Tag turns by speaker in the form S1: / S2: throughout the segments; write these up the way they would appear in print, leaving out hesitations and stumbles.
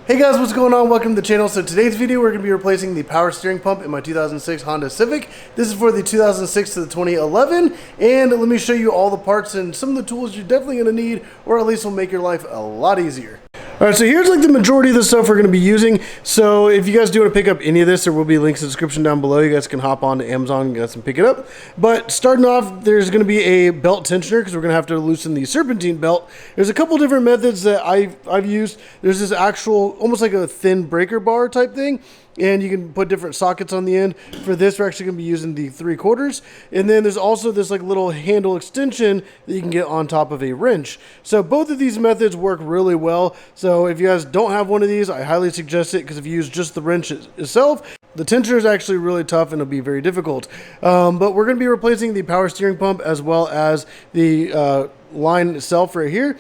S1: Hey guys, what's going on? Welcome to the channel. So today's video, we're going to be replacing the power steering pump in my 2006 Honda Civic. This is for the 2006 to the 2011, and let me show you all the parts and some of the tools you're definitely going to need, or at least will make your life a lot easier. Alright, so here's like the majority of the stuff we're going to be using. So if you guys do want to pick up any of this, there will be links in the description down below. You guys can hop on to Amazon and pick it up. But starting off, there's going to be a belt tensioner because we're going to have to loosen the serpentine belt. There's a couple different methods that I've used. There's this actual, almost like a thin breaker bar type thing, and you can put different sockets on the end. For this, we're actually going to be using the 3/4, and then there's also this like little handle extension that you can get on top of a wrench. So both of these methods work really well. So if you guys don't have one of these, I highly suggest it, because if you use just the wrench itself, the tensioner is actually really tough and it'll be very difficult. But we're going to be replacing the power steering pump as well as the line itself right here.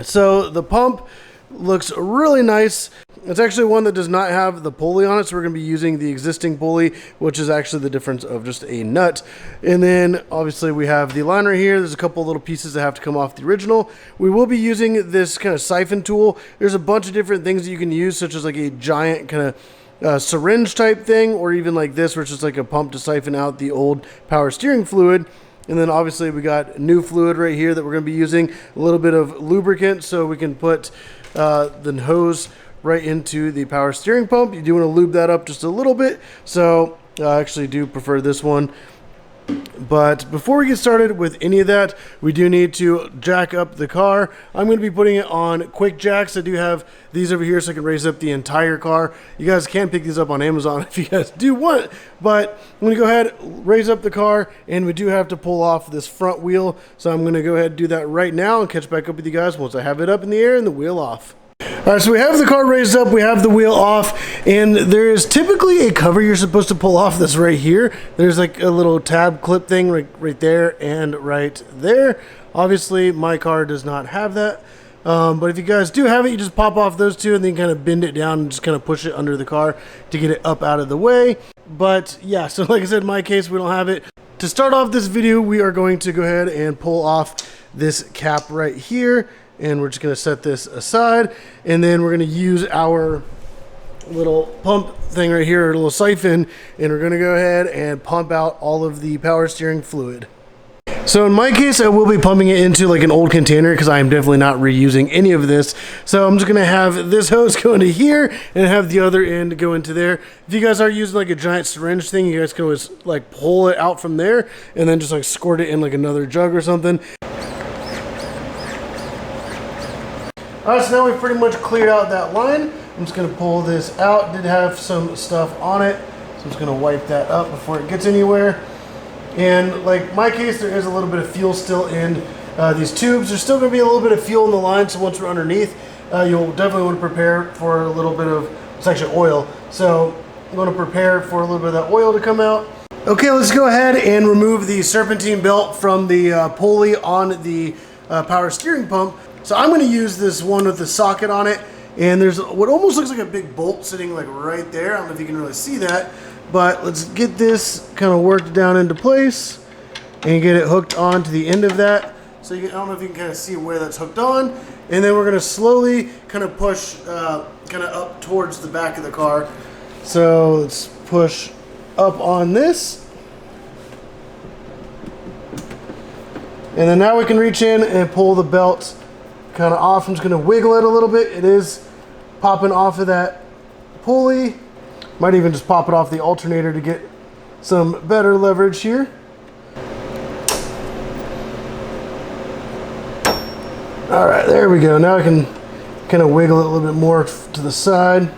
S1: So the pump looks really nice. It's actually one that does not have the pulley on it, so we're going to be using the existing pulley, which is actually the difference of just a nut. And then obviously we have the line right here. There's a couple little pieces that have to come off the original. We will be using this kind of siphon tool. There's a bunch of different things that you can use, such as like a giant kind of syringe type thing, or even like this, which is like a pump to siphon out the old power steering fluid. And then obviously we got new fluid right here that we're going to be using, a little bit of lubricant so we can put the hose right into the power steering pump. You do want to lube that up just a little bit, so I actually do prefer this one. But before we get started with any of that, we do need to jack up the car. I'm going to be putting it on quick jacks. I do have these over here so I can raise up the entire car. You guys can pick these up on Amazon if you guys do want, but I'm going to go ahead, raise up the car, and we do have to pull off this front wheel. So I'm going to go ahead and do that right now and catch back up with you guys once I have it up in the air and the wheel off. All right, so we have the car raised up, we have the wheel off, and there is typically a cover you're supposed to pull off this right here. There's like a little tab clip thing right there and right there. Obviously, my car does not have that, but if you guys do have it, you just pop off those two and then kind of bend it down and just kind of push it under the car to get it up out of the way. But yeah, so like I said, in my case, we don't have it. To start off this video, we are going to go ahead and pull off this cap right here. And we're just going to set this aside, and then we're going to use our little pump thing right here, a little siphon, and we're going to go ahead and pump out all of the power steering fluid. So in my case, I will be pumping it into like an old container because I am definitely not reusing any of this. So I'm just going to have this hose go into here and have the other end go into there. If you guys are using like a giant syringe thing, you guys can always like pull it out from there and then just like squirt it in like another jug or something. Alright, so now we've pretty much cleared out that line. I'm just going to pull this out. Did have some stuff on it, so I'm just going to wipe that up before it gets anywhere. And like my case, there is a little bit of fuel still in these tubes. There's still going to be a little bit of fuel in the line, so once we're underneath, you'll definitely want to prepare for a little bit of, it's actually oil, so you want to prepare for a little bit of that oil to come out. Okay, let's go ahead and remove the serpentine belt from the pulley on the power steering pump. So I'm going to use this one with the socket on it, and there's what almost looks like a big bolt sitting like right there. I don't know if you can really see that, but let's get this kind of worked down into place and get it hooked on to the end of that. So I don't know if you can kind of see where that's hooked on, and then we're going to slowly kind of push kind of up towards the back of the car. So let's push up on this. And then now we can reach in and pull the belt kind of off. I'm just going to wiggle it a little bit. It is popping off of that pulley. Might even just pop it off the alternator to get some better leverage here. All right, there we go. Now I can kind of wiggle it a little bit more to the side.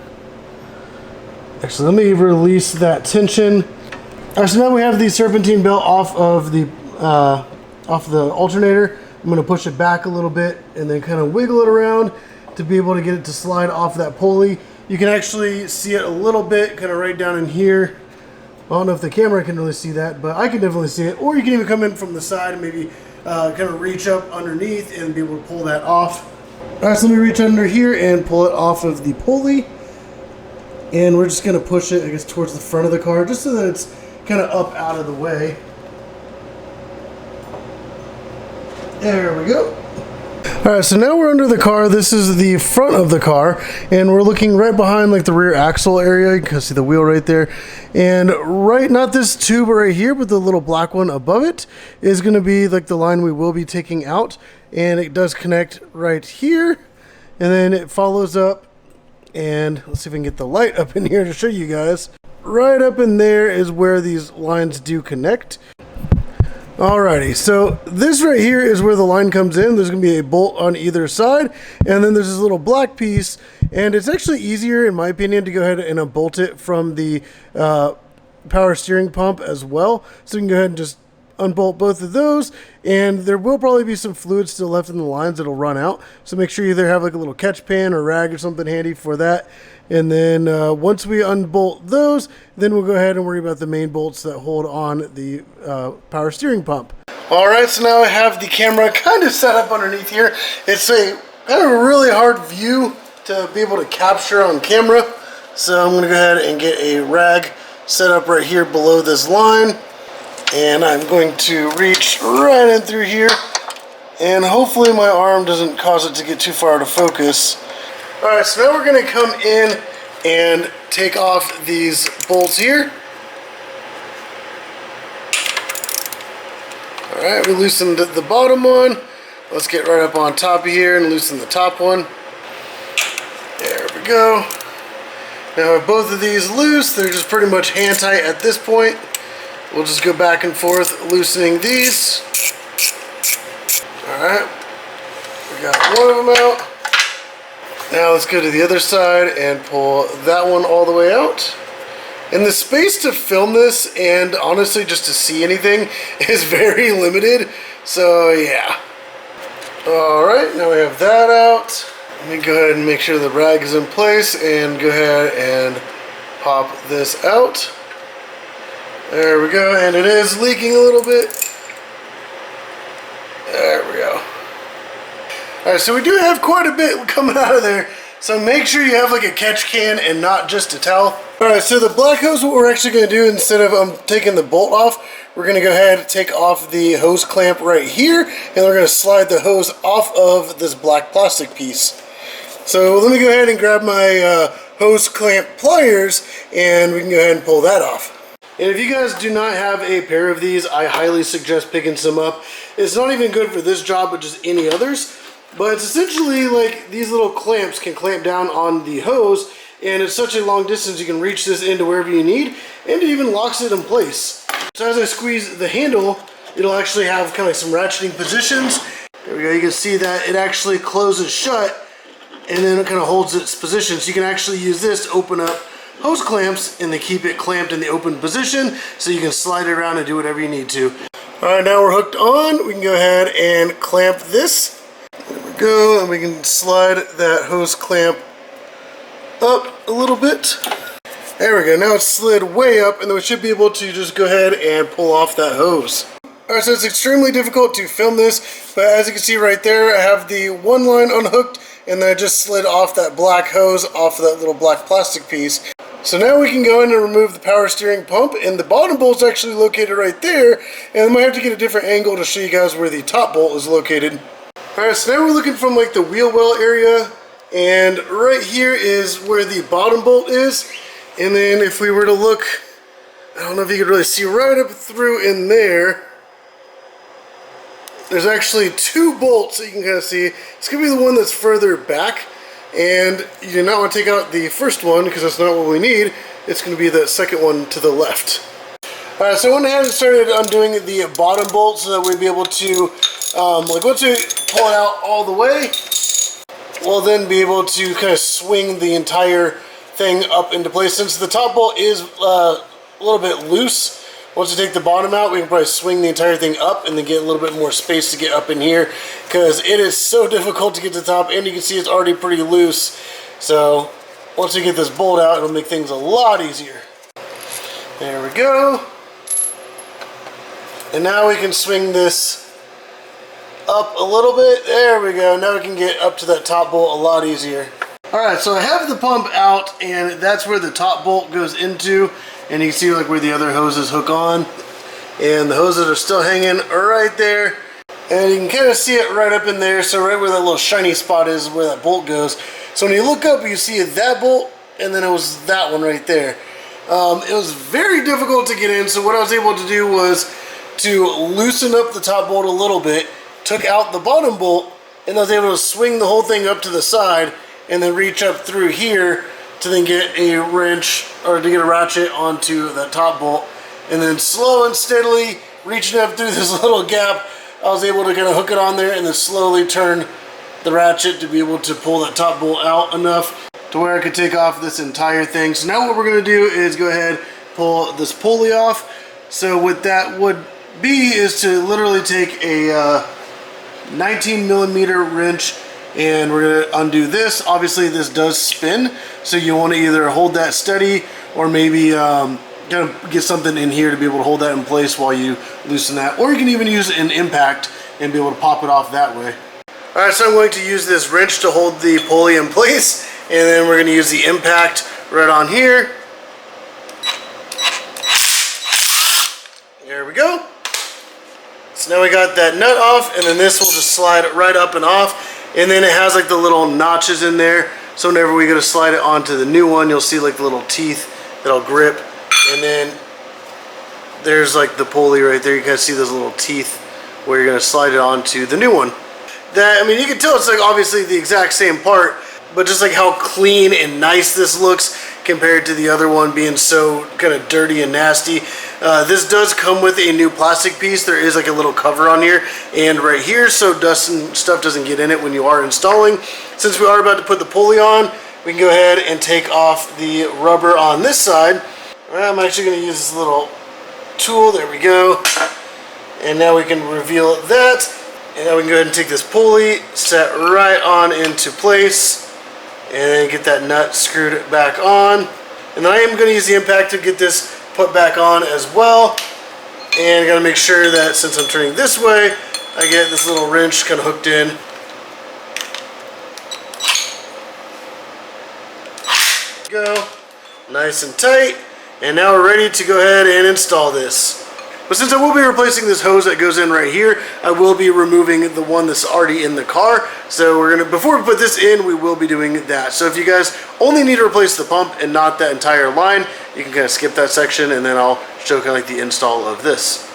S1: Actually, let me release that tension. All right, so now we have the serpentine belt off of the alternator. I'm going to push it back a little bit and then kind of wiggle it around to be able to get it to slide off that pulley. You can actually see it a little bit kind of right down in here. I don't know if the camera can really see that, but I can definitely see it. Or you can even come in from the side and maybe kind of reach up underneath and be able to pull that off. All right, so let me reach under here and pull it off of the pulley. And we're just going to push it, I guess, towards the front of the car just so that it's kind of up out of the way. There we go. Alright, so now we're under the car. This is the front of the car, and we're looking right behind like the rear axle area. You can see the wheel right there. And right, not this tube right here, but the little black one above it is going to be like the line we will be taking out. And it does connect right here. And then it follows up. And let's see if we can get the light up in here to show you guys. Right up in there is where these lines do connect. Alrighty, so this right here is where the line comes in. There's going to be a bolt on either side, and then there's this little black piece, and it's actually easier, in my opinion, to go ahead and unbolt it from the power steering pump as well. So you can go ahead and just unbolt both of those, and there will probably be some fluid still left in the lines that'll run out. So make sure you either have like a little catch pan or rag or something handy for that. And then once we unbolt those, then we'll go ahead and worry about the main bolts that hold on the power steering pump. Alright, so now I have the camera kind of set up underneath here. It's a kind of a really hard view to be able to capture on camera. So I'm going to go ahead and get a rag set up right here below this line. And I'm going to reach right in through here. And hopefully my arm doesn't cause it to get too far out of focus. Alright, so now we're going to come in and take off these bolts here. Alright, we loosened the bottom one. Let's get right up on top of here and loosen the top one. There we go. Now with both of these loose, they're just pretty much hand tight at this point. We'll just go back and forth loosening these. Alright, we got one of them out. Now let's go to the other side and pull that one all the way out. And the space to film this, and honestly just to see anything, is very limited. So yeah. Alright, now we have that out. Let me go ahead and make sure the rag is in place and go ahead and pop this out. There we go, and it is leaking a little bit. There we go. Alright, so we do have quite a bit coming out of there, so make sure you have like a catch can and not just a towel. Alright, so the black hose, what we're actually going to do, instead of taking the bolt off, we're going to go ahead and take off the hose clamp right here, and we're going to slide the hose off of this black plastic piece. So let me go ahead and grab my hose clamp pliers, and we can go ahead and pull that off. And if you guys do not have a pair of these, I highly suggest picking some up. It's not even good for this job, but just any others. But it's essentially like these little clamps can clamp down on the hose, and it's such a long distance you can reach this into wherever you need, and it even locks it in place. So as I squeeze the handle, it'll actually have kind of like some ratcheting positions. There we go, you can see that it actually closes shut, and then it kind of holds its position. So you can actually use this to open up hose clamps, and they keep it clamped in the open position, so you can slide it around and do whatever you need to. Alright, now we're hooked on. We can go ahead and clamp this. There we go, and we can slide that hose clamp up a little bit. There we go, now it's slid way up, and then we should be able to just go ahead and pull off that hose. Alright, so it's extremely difficult to film this, but as you can see right there, I have the one line unhooked, and then I just slid off that black hose off of that little black plastic piece. So now we can go in and remove the power steering pump, and the bottom bolt's actually located right there, and I might have to get a different angle to show you guys where the top bolt is located. Alright, so now we're looking from like the wheel well area, and right here is where the bottom bolt is. And then if we were to look, I don't know if you could really see right up through in there, there's actually two bolts that you can kind of see. It's going to be the one that's further back, and you do not want to take out the first one because that's not what we need. It's going to be the second one to the left. Alright, so I went ahead and started undoing the bottom bolt so that we'd be able to, like once we pull it out all the way, we'll then be able to kind of swing the entire thing up into place. Since the top bolt is a little bit loose, once you take the bottom out, we can probably swing the entire thing up and then get a little bit more space to get up in here, because it is so difficult to get to the top, and you can see it's already pretty loose. So once we get this bolt out, it'll make things a lot easier. There we go. And now we can swing this up a little bit. There we go. Now we can get up to that top bolt a lot easier. Alright, so I have the pump out, and that's where the top bolt goes into. And you can see like where the other hoses hook on. And the hoses are still hanging right there. And you can kind of see it right up in there. So right where that little shiny spot is where that bolt goes. So when you look up, you see that bolt, and then it was that one right there. It was very difficult to get in. So what I was able to do was to loosen up the top bolt a little bit, took out the bottom bolt, and I was able to swing the whole thing up to the side and then reach up through here to then get a wrench, or to get a ratchet onto that top bolt. And then slow and steadily reaching up through this little gap, I was able to kind of hook it on there and then slowly turn the ratchet to be able to pull that top bolt out enough to where I could take off this entire thing. So now what we're going to do is go ahead, pull this pulley off. So what that would be is to literally take a 19mm wrench, and we're going to undo this. Obviously this does spin, so you want to either hold that steady or maybe kind of get something in here to be able to hold that in place while you loosen that, or you can even use an impact and be able to pop it off that way. Alright, so I'm going to use this wrench to hold the pulley in place, and then we're going to use the impact right on here. There we go. So now we got that nut off, and then this will just slide right up and off. And then it has like the little notches in there, so whenever we go to slide it onto the new one, you'll see like the little teeth that'll grip. And then there's like the pulley right there. You can see those little teeth where you're going to slide it onto the new one. That, I mean, you can tell it's like obviously the exact same part, but just like how clean and nice this looks compared to the other one being so kind of dirty and nasty. This does come with a new plastic piece. There is like a little cover on here and right here, so dust and stuff doesn't get in it when you are installing. Since we are about to put the pulley on, we can go ahead and take off the rubber on this side. I'm actually going to use this little tool. There we go. And now we can reveal that. And now we can go ahead and take this pulley, set right on into place, and then get that nut screwed back on. And then I am going to use the impact to get this put back on as well. And I got to make sure that since I'm turning this way, I get this little wrench kind of hooked in. Go, nice and tight. And now we're ready to go ahead and install this. But since I will be replacing this hose that goes in right here, I will be removing the one that's already in the car. So we're gonna, before we put this in, we will be doing that. So if you guys only need to replace the pump and not that entire line, you can kind of skip that section, and then I'll show kind of like the install of this.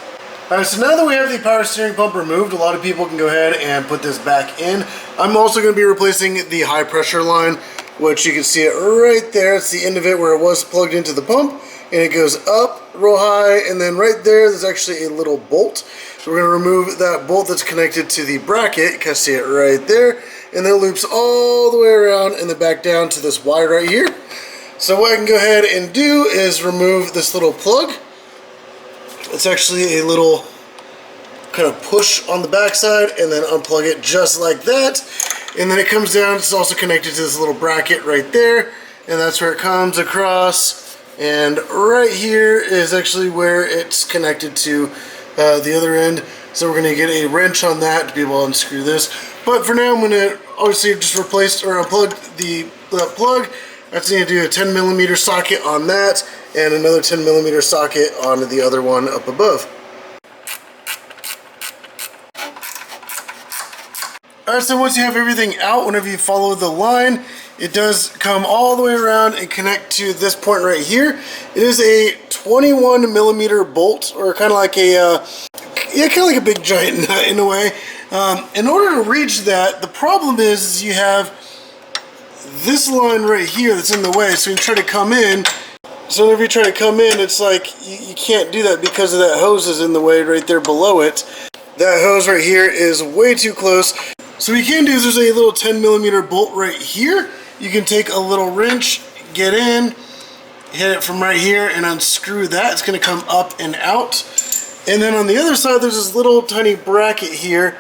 S1: Alright, so now that we have the power steering pump removed, a lot of people can go ahead and put this back in. I'm also going to be replacing the high pressure line, which you can see it right there. It's the end of it where it was plugged into the pump. And it goes up real high, and then right there's actually a little bolt. So we're going to remove that bolt that's connected to the bracket. You can see it right there. And then it loops all the way around and then back down to this wire right here. So what I can go ahead and do is remove this little plug. It's actually a little kind of push on the backside, and then unplug it just like that. And then it comes down. It's also connected to this little bracket right there. And that's where it comes across. And right here is actually where it's connected to the other end. So we're going to get a wrench on that to be able to unscrew this. But for now, I'm going to obviously just replace or unplug that plug. That's going to do a 10mm socket on that, and another 10mm socket on the other one up above. Alright, so once you have everything out, whenever you follow the line, it does come all the way around and connect to this point right here. It is a 21mm bolt, or kind of like a, kind of like a big giant nut in a way. In order to reach that, the problem is you have this line right here that's in the way. So you try to come in. So whenever you try to come in, it's like you can't do that because of that hose is in the way right there below it. That hose right here is way too close. So what you can do is there's a little 10mm bolt right here. You can take a little wrench, get in, hit it from right here, and unscrew that. It's going to come up and out. And then on the other side, there's this little tiny bracket here.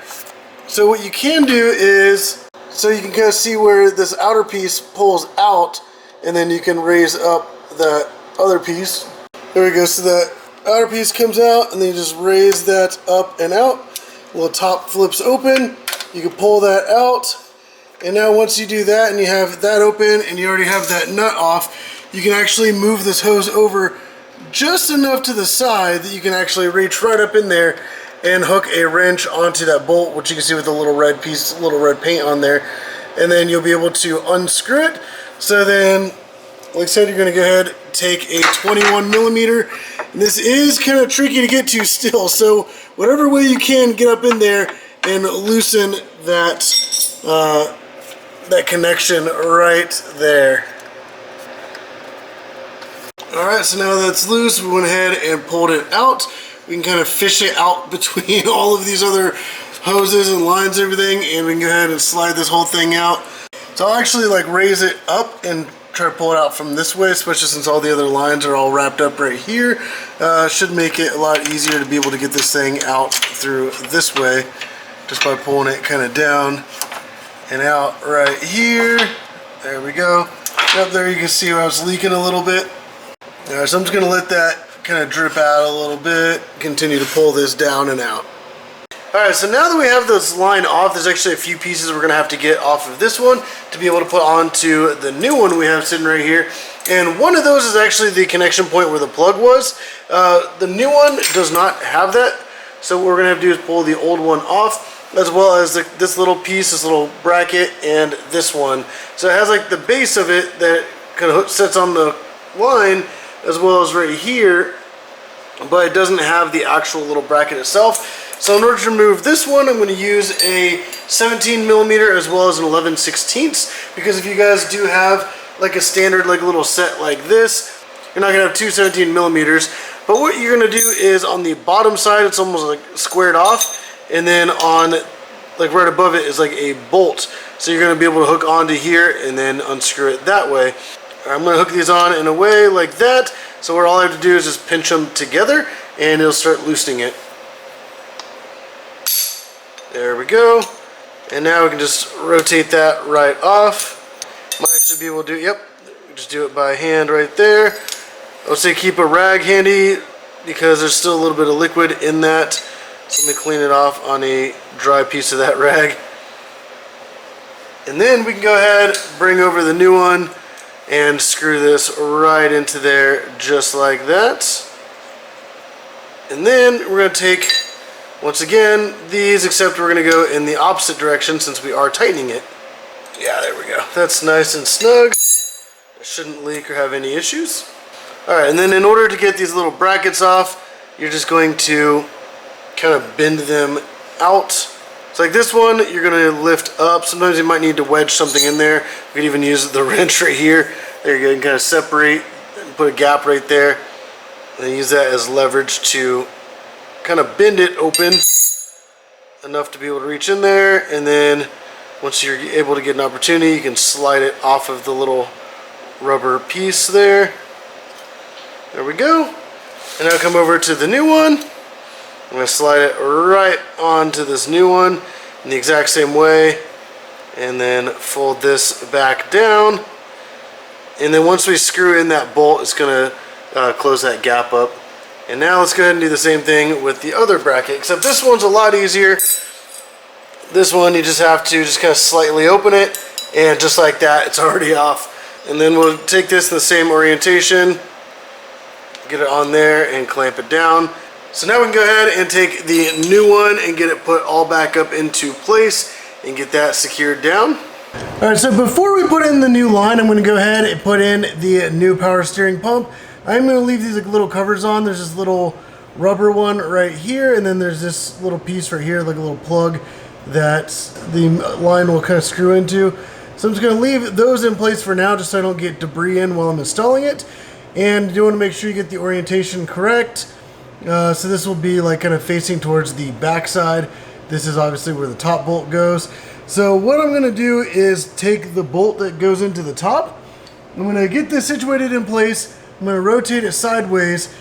S1: So what you can do is, so you can kind of see where this outer piece pulls out, and then you can raise up that other piece. There we go. So that outer piece comes out, and then you just raise that up and out. The little top flips open. You can pull that out. And now once you do that and you have that open and you already have that nut off, you can actually move this hose over just enough to the side that you can actually reach right up in there and hook a wrench onto that bolt, which you can see with the little red piece, little red paint on there. And then you'll be able to unscrew it. So then, like I said, you're gonna go ahead, take a 21 millimeter. And this is kind of tricky to get to still, so whatever way you can, get up in there and loosen that, that connection right there. Alright, so now that's loose, we went ahead and pulled it out. We can kind of fish it out between all of these other hoses and lines and everything, and we can go ahead and slide this whole thing out. So I'll actually like raise it up and try to pull it out from this way, especially since all the other lines are all wrapped up right here. Should make it a lot easier to be able to get this thing out through this way, just by pulling it kind of down and out right here. There we go. Up there you can see where I was leaking a little bit. Alright, so I'm just going to let that kind of drip out a little bit, continue to pull this down and out. Alright, so now that we have this line off, there's actually a few pieces we're going to have to get off of this one to be able to put onto the new one we have sitting right here. And one of those is actually the connection point where the plug was. The new one does not have that, so what we're going to have to do is pull the old one off, as well as this little piece, this little bracket, and this one. So it has like the base of it that kind of sits on the line, as well as right here, but it doesn't have the actual little bracket itself. So in order to remove this one, I'm going to use a 17 millimeter as well as an 11/16, because if you guys do have like a standard like little set like this, you're not going to have two 17 millimeters. But what you're going to do is on the bottom side, it's almost like squared off, and then on like right above it is like a bolt. So you're going to be able to hook onto here and then unscrew it that way. I'm going to hook these on in a way like that, so what all I have to do is just pinch them together and it'll start loosening it. There we go. And now we can just rotate that right off. Might actually be able to do, yep, just do it by hand right there. I would say keep a rag handy because there's still a little bit of liquid in that. So let me clean it off on a dry piece of that rag. And then we can go ahead, bring over the new one, and screw this right into there just like that. And then we're going to take, once again, these, except we're going to go in the opposite direction since we are tightening it. Yeah, there we go. That's nice and snug. It shouldn't leak or have any issues. Alright, and then in order to get these little brackets off, you're just going to kind of bend them out. So like this one, you're going to lift up. Sometimes you might need to wedge something in there. You could even use the wrench right here. There you go, you can kind of separate and put a gap right there. And then use that as leverage to kind of bend it open enough to be able to reach in there. And then once you're able to get an opportunity, you can slide it off of the little rubber piece there. There we go. And now come over to the new one. I'm going to slide it right onto this new one in the exact same way, and then fold this back down. And then once we screw in that bolt, it's going to close that gap up. And now let's go ahead and do the same thing with the other bracket, except this one's a lot easier. This one you just have to just kind of slightly open it, and just like that, it's already off. And then we'll take this in the same orientation, get it on there, and clamp it down. So now we can go ahead and take the new one and get it put all back up into place and get that secured down. Alright, so before we put in the new line, I'm going to go ahead and put in the new power steering pump. I'm going to leave these like little covers on. There's this little rubber one right here, and then there's this little piece right here, like a little plug that the line will kind of screw into. So I'm just going to leave those in place for now, just so I don't get debris in while I'm installing it. And you want to make sure you get the orientation correct. So this will be like kind of facing towards the back side. This is obviously where the top bolt goes. So what I'm going to do is take the bolt that goes into the top. I'm going to get this situated in place. I'm going to rotate it sideways,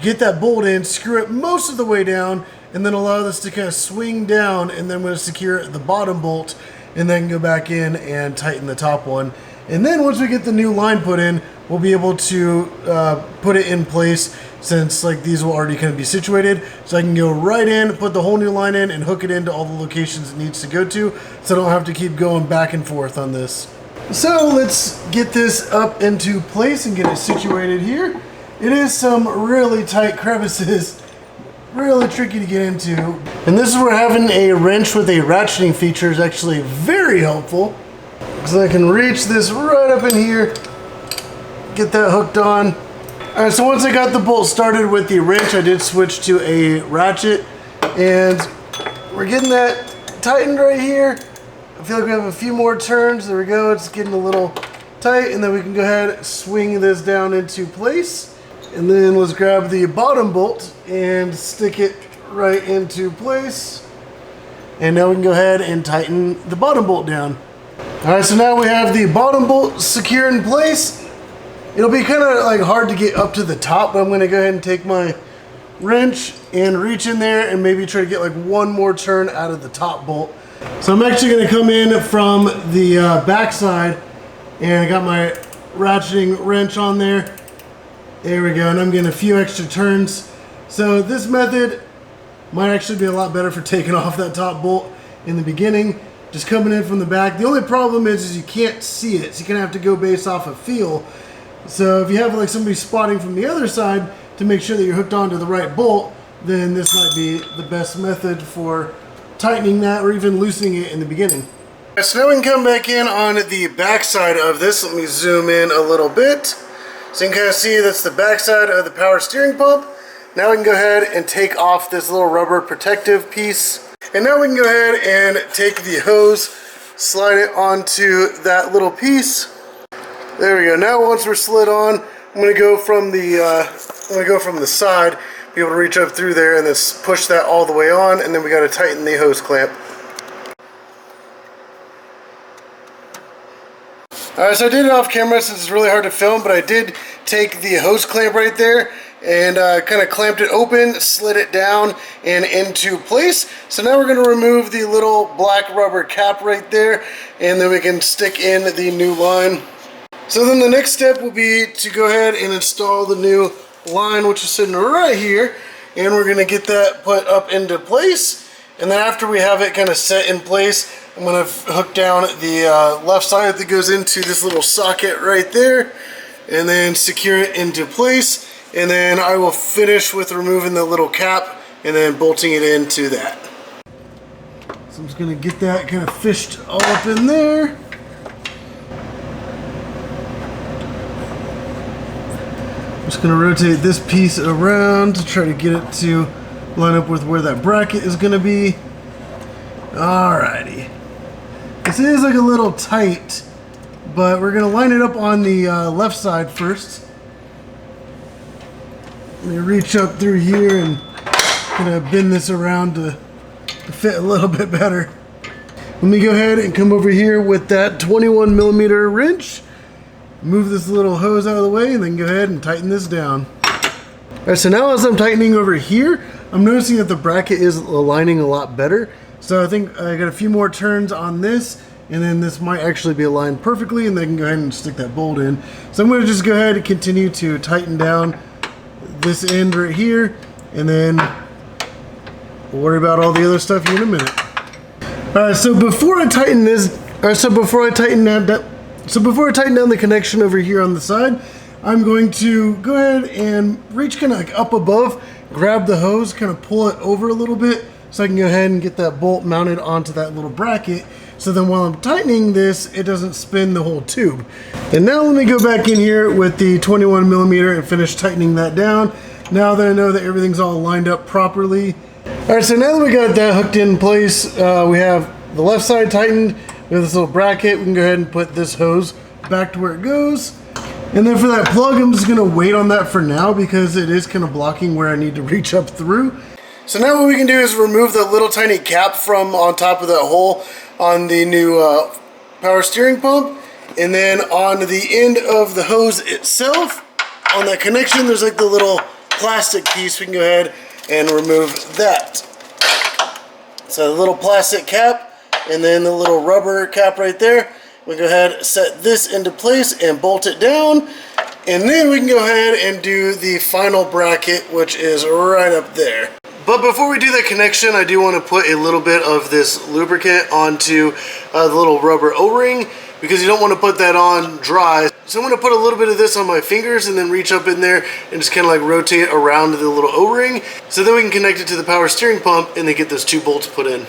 S1: get that bolt in, screw it most of the way down, and then allow this to kind of swing down, and then I'm going to secure the bottom bolt and then go back in and tighten the top one. And then once we get the new line put in, we'll be able to put it in place, since like these will already kind of be situated. So I can go right in, put the whole new line in, and hook it into all the locations it needs to go to, so I don't have to keep going back and forth on this. So let's get this up into place and get it situated here. It is some really tight crevices really tricky to get into. And this is where having a wrench with a ratcheting feature is actually very helpful, because I can reach this right up in here, get that hooked on. All right, so once I got the bolt started with the wrench, I did switch to a ratchet, and we're getting that tightened right here. I feel like we have a few more turns. There we go. It's getting a little tight, and then we can go ahead and swing this down into place. And then let's grab the bottom bolt and stick it right into place. And now we can go ahead and tighten the bottom bolt down. All right, so now we have the bottom bolt secure in place. It'll be kind of like hard to get up to the top, but I'm gonna go ahead and take my wrench and reach in there and maybe try to get like one more turn out of the top bolt. So I'm actually gonna come in from the back side, and I got my ratcheting wrench on there. There we go, and I'm getting a few extra turns. So this method might actually be a lot better for taking off that top bolt in the beginning, just coming in from the back. The only problem is you can't see it, so you're gonna have to go based off of feel. So if you have like somebody spotting from the other side to make sure that you're hooked onto the right bolt, then this might be the best method for tightening that or even loosening it in the beginning. So now we can come back in on the back side of this. Let me zoom in a little bit. So you can kind of see that's the back side of the power steering pump. Now we can go ahead and take off this little rubber protective piece. And now we can go ahead and take the hose, slide it onto that little piece. There we go. Now once we're slid on, I'm going to go from the side, be able to reach up through there and then push that all the way on, and then we got to tighten the hose clamp. Alright, so I did it off camera since it's really hard to film, but I did take the hose clamp right there and kind of clamped it open, slid it down and into place. So now we're going to remove the little black rubber cap right there, and then we can stick in the new line. So then the next step will be to go ahead and install the new line, which is sitting right here, and we're going to get that put up into place. And then after we have it kind of set in place, I'm going to hook down the left side that goes into this little socket right there, and then secure it into place. And then I will finish with removing the little cap and then bolting it into that. So I'm just going to get that kind of fished all up in there. Just going to rotate this piece around to try to get it to line up with where that bracket is going to be. Alrighty. This is like a little tight, but we're going to line it up on the left side first. Let me reach up through here and kind of bend this around to fit a little bit better. Let me go ahead and come over here with that 21mm wrench. Move this little hose out of the way and then go ahead and tighten this down. Alright, so now as I'm tightening over here, I'm noticing that the bracket is aligning a lot better. So I think I got a few more turns on this, and then this might actually be aligned perfectly, and then I can go ahead and stick that bolt in. So I'm going to just go ahead and continue to tighten down this end right here, and then we'll worry about all the other stuff here in a minute. Alright, so before I tighten this, before I tighten down the connection over here on the side, I'm going to go ahead and reach kind of like up above, grab the hose, kind of pull it over a little bit so I can go ahead and get that bolt mounted onto that little bracket. So then while I'm tightening this, it doesn't spin the whole tube. And now let me go back in here with the 21mm and finish tightening that down. Now that I know that everything's all lined up properly. Alright, so now that we got that hooked in place, we have the left side tightened. We have this little bracket. We can go ahead and put this hose back to where it goes. And then for that plug, I'm just going to wait on that for now because it is kind of blocking where I need to reach up through. So now what we can do is remove the little tiny cap from on top of that hole on the new power steering pump. And then on the end of the hose itself, on that connection, there's like the little plastic piece. We can go ahead and remove that. So the little plastic cap and then the little rubber cap right there. We go ahead, set this into place and bolt it down, and then we can go ahead and do the final bracket, which is right up there. But before we do that connection, I do want to put a little bit of this lubricant onto the little rubber O-ring, because you don't want to put that on dry. So I'm going to put a little bit of this on my fingers and then reach up in there and just kind of like rotate around the little O-ring. So then we can connect it to the power steering pump and then get those 2 bolts put in.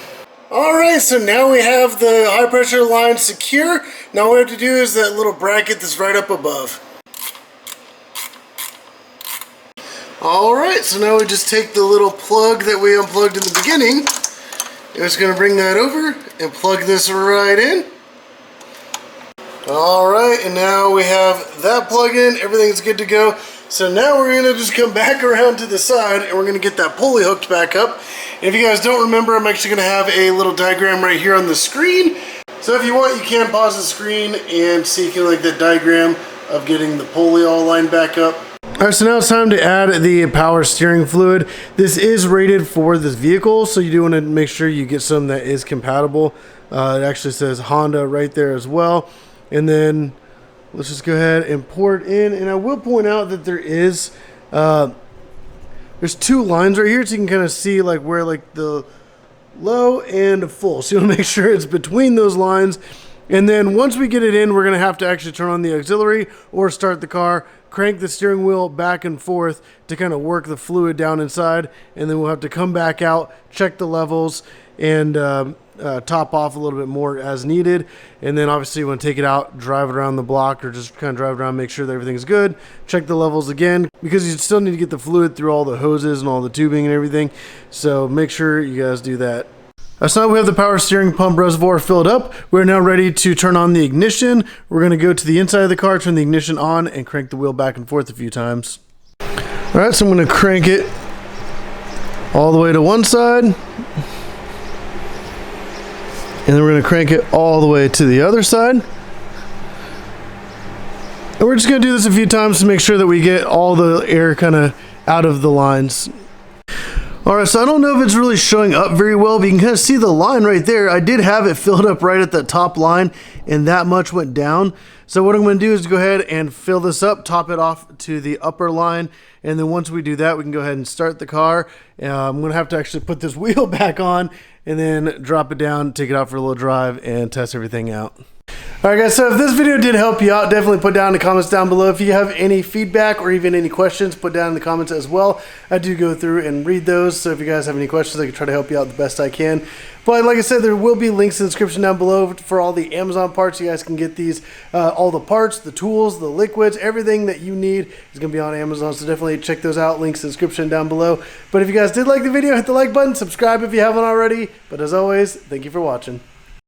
S1: Alright, so now we have the high pressure line secure. Now what we have to do is that little bracket that's right up above. Alright, so now we just take the little plug that we unplugged in the beginning. And we're just going to bring that over and plug this right in. Alright, and now we have that plug in, everything's good to go. So now we're going to just come back around to the side and we're going to get that pulley hooked back up. And if you guys don't remember, I'm actually going to have a little diagram right here on the screen. So if you want, you can pause the screen and see kind of like the diagram of getting the pulley all lined back up. Alright, so now it's time to add the power steering fluid. This is rated for this vehicle, so you do want to make sure you get some that is compatible. It actually says Honda right there as well. And then let's just go ahead and pour it in. And I will point out that there is, there's 2 lines right here, so you can kind of see like where like the low and full. So you want to make sure it's between those lines. And then once we get it in, we're going to have to actually turn on the auxiliary or start the car, crank the steering wheel back and forth to kind of work the fluid down inside. And then we'll have to come back out, check the levels, and top off a little bit more as needed. And then obviously you want to take it out, drive it around the block, or just kind of drive around, make sure that everything's good, check the levels again, because you still need to get the fluid through all the hoses and all the tubing and everything. So make sure you guys do that. So now we have the power steering pump reservoir filled up. We're now ready to turn on the ignition. We're going to go to the inside of the car, turn the ignition on, and crank the wheel back and forth a few times. All right, so I'm going to crank it all the way to one side. And then we're going to crank it all the way to the other side. And we're just going to do this a few times to make sure that we get all the air kind of out of the lines. Alright, so I don't know if it's really showing up very well, but you can kind of see the line right there. I did have it filled up right at the top line, and that much went down. So what I'm going to do is go ahead and fill this up, top it off to the upper line, and then once we do that, we can go ahead and start the car. I'm going to have to actually put this wheel back on, and then drop it down, take it out for a little drive, and test everything out. Alright guys, so if this video did help you out, definitely put down in the comments down below. If you have any feedback or even any questions, put down in the comments as well. I do go through and read those, so if you guys have any questions, I can try to help you out the best I can. But like I said, there will be links in the description down below for all the Amazon parts. You guys can get these, all the parts, the tools, the liquids, everything that you need is going to be on Amazon, so definitely check those out. Links in the description down below. But if you guys did like the video, hit the like button, subscribe if you haven't already. But as always, thank you for watching.